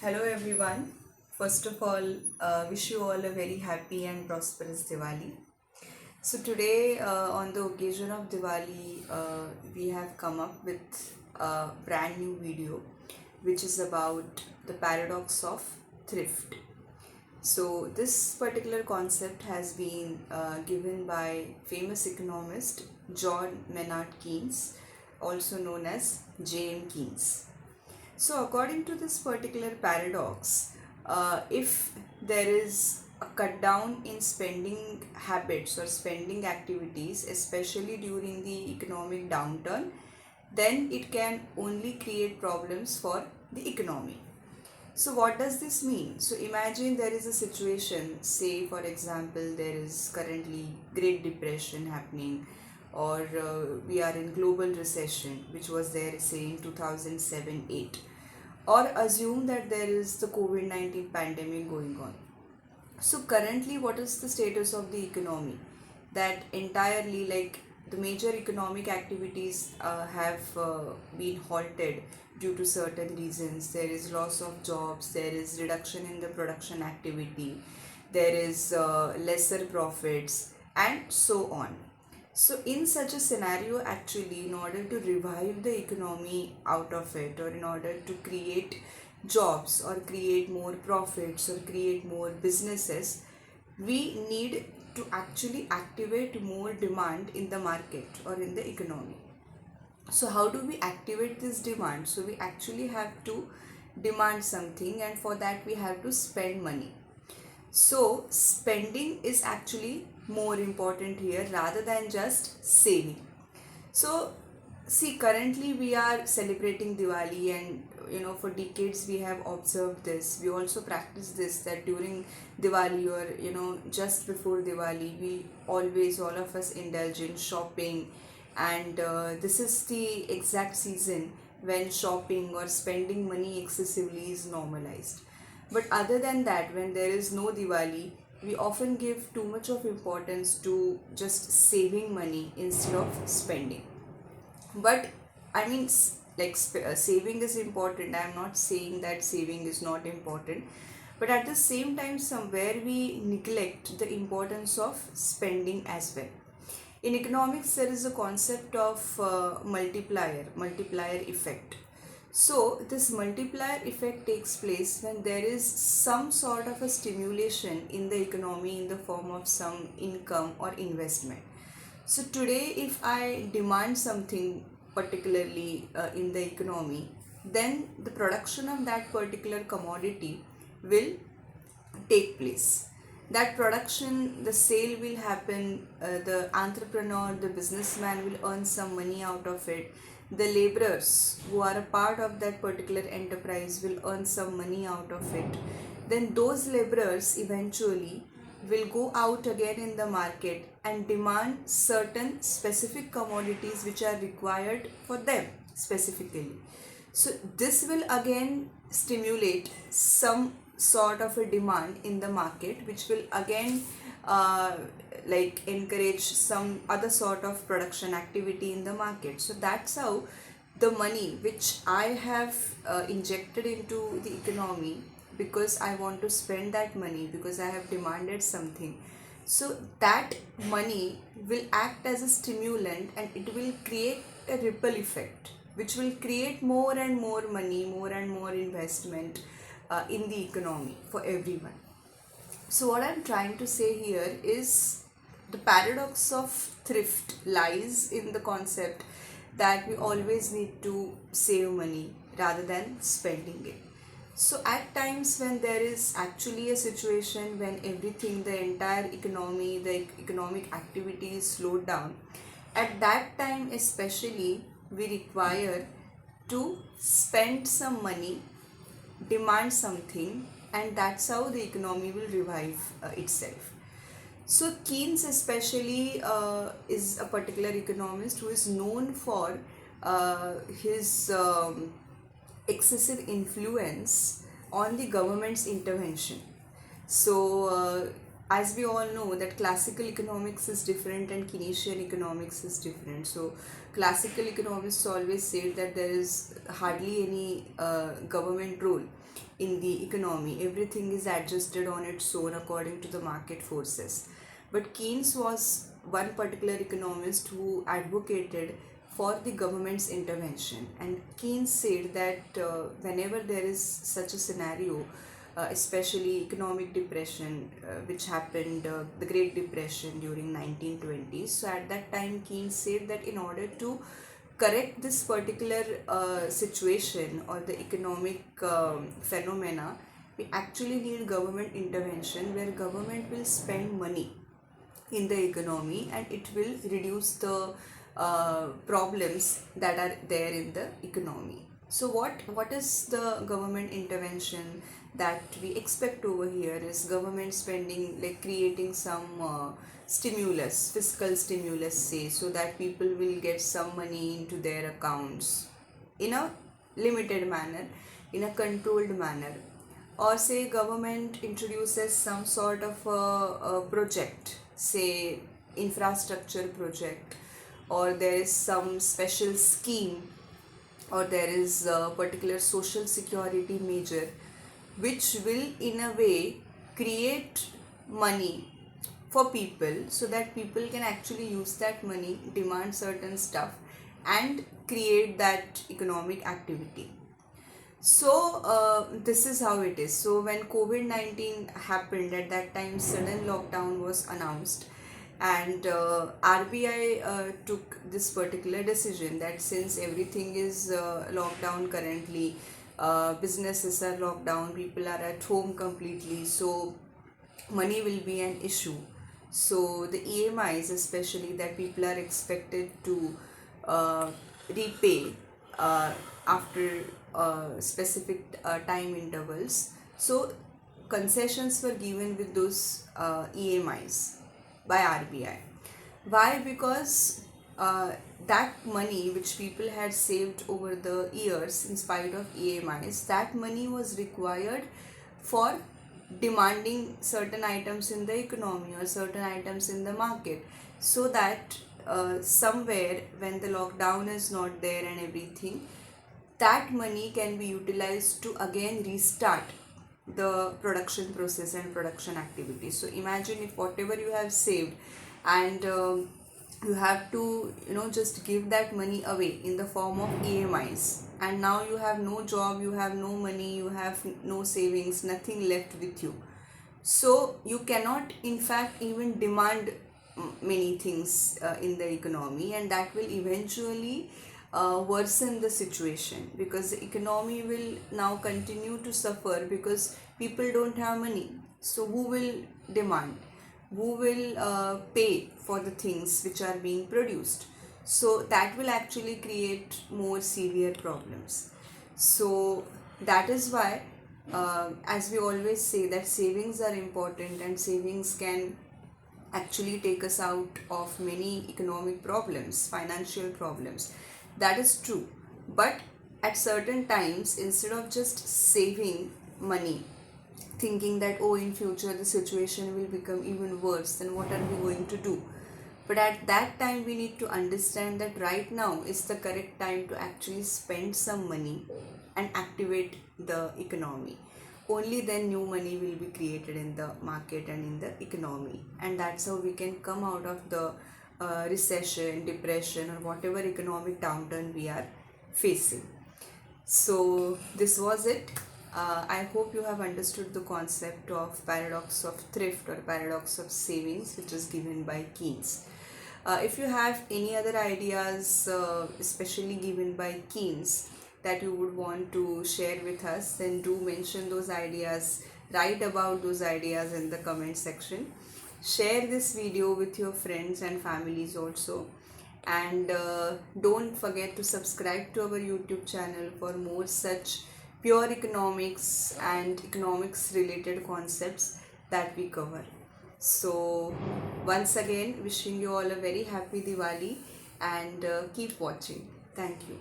Hello everyone. First of all, wish you all a very happy and prosperous Diwali. So today, on the occasion of Diwali, we have come up with a brand new video, which is about the paradox of thrift. So this particular concept has been given by famous economist John Maynard Keynes, also known as J.M. Keynes. So, according to this particular paradox, if there is a cut down in spending habits or spending activities, especially during the economic downturn, then it can only create problems for the economy. So, what does this mean? So, imagine there is a situation, say, for example, there is currently Great Depression happening, or we are in global recession, which was there, say, in 2007 8, or assume that there is the COVID-19 pandemic going on. So currently, what is the status of the economy? That entirely, like, the major economic activities have been halted due to certain reasons. There is loss of jobs, there is reduction in the production activity, there is lesser profits, and so on. So, in such a scenario, actually, in order to revive the economy out of it, or in order to create jobs, or create more profits, or create more businesses, we need to actually activate more demand in the market or in the economy. So, how do we activate this demand? So, we actually have to demand something, and for that, we have to spend money. So, spending is actually more important here rather than just saving. So, see, currently we are celebrating Diwali, and for decades we have observed this. We also practice this, that during Diwali, or just before Diwali, we always, all of us, indulge in shopping, and this is the exact season when shopping or spending money excessively is normalized. But other than that, when there is no Diwali, we often give too much of importance to just saving money instead of spending. But I mean, saving is important. I am not saying that saving is not important, but at the same time, somewhere we neglect the importance of spending as well. In economics, there is a concept of multiplier effect. So, this multiplier effect takes place when there is some sort of a stimulation in the economy in the form of some income or investment. So, today, if I demand something particularly in the economy, then the production of that particular commodity will take place. That production, the sale will happen, the entrepreneur, the businessman will earn some money out of it. The laborers who are a part of that particular enterprise will earn some money out of it. Then those laborers eventually will go out again in the market and demand certain specific commodities which are required for them specifically. So this will again stimulate some sort of a demand in the market, which will again encourage some other sort of production activity in the market. So that's how the money which I have injected into the economy, because I want to spend that money, because I have demanded something, so that money will act as a stimulant, and it will create a ripple effect which will create more and more money, more and more investment in the economy for everyone. So, what I'm trying to say here is the paradox of thrift lies in the concept that we always need to save money rather than spending it. So, at times when there is actually a situation when everything, the entire economy, the economic activity is slowed down, at that time, especially, we require to spend some money, demand something, and that's how the economy will revive itself. So Keynes especially is a particular economist who is known for his excessive influence on the government's intervention. So, as we all know, that classical economics is different and Keynesian economics is different. So, classical economists always say that there is hardly any government role in the economy. Everything is adjusted on its own according to the market forces. But Keynes was one particular economist who advocated for the government's intervention, and Keynes said that whenever there is such a scenario, especially economic depression, which happened, the Great Depression during 1920s. So at that time, Keynes said that in order to correct this particular situation or the economic phenomena, we actually need government intervention, where government will spend money in the economy and it will reduce the problems that are there in the economy. So what is the government intervention that we expect over here? Is government spending, like creating some stimulus, fiscal stimulus, say, so that people will get some money into their accounts in a limited manner, in a controlled manner. Or say government introduces some sort of a project, say infrastructure project, or there is some special scheme, or there is a particular social security measure which will in a way create money for people, so that people can actually use that money, demand certain stuff, and create that economic activity. So this is how it is. So when COVID-19 happened, at that time sudden lockdown was announced, and RBI took this particular decision that since everything is locked down currently, businesses are locked down, people are at home completely, so money will be an issue. So the EMIs, especially, that people are expected to repay after specific time intervals. So concessions were given with those EMIs by RBI. Why? Because that money which people had saved over the years in spite of EMIs, that money was required for demanding certain items in the economy or certain items in the market, so that somewhere when the lockdown is not there and everything, that money can be utilized to again restart the production process and production activity. So imagine if whatever you have saved, and you have to just give that money away in the form of EMIs, and now you have no job, you have no money, you have no savings, nothing left with you. So you cannot in fact even demand many things in the economy, and that will eventually worsen the situation, because the economy will now continue to suffer because people don't have money. So who will demand? Who will pay for the things which are being produced? So that will actually create more severe problems. So that is why, as we always say, that savings are important, and savings can actually take us out of many economic problems, financial problems. That is true. But at certain times, instead of just saving money, thinking that, oh, in future the situation will become even worse, then what are we going to do? But at that time, we need to understand that right now is the correct time to actually spend some money and activate the economy. Only then new money will be created in the market and in the economy, and that's how we can come out of the recession, depression, or whatever economic downturn we are facing. So this was it. I hope you have understood the concept of paradox of thrift or paradox of savings, which is given by Keynes. If you have any other ideas, especially given by Keynes, that you would want to share with us, then do mention those ideas, write about those ideas in the comment section. Share this video with your friends and families also, and don't forget to subscribe to our YouTube channel for more such pure economics and economics related concepts that we cover. So once again, wishing you all a very happy Diwali, and keep watching. Thank you.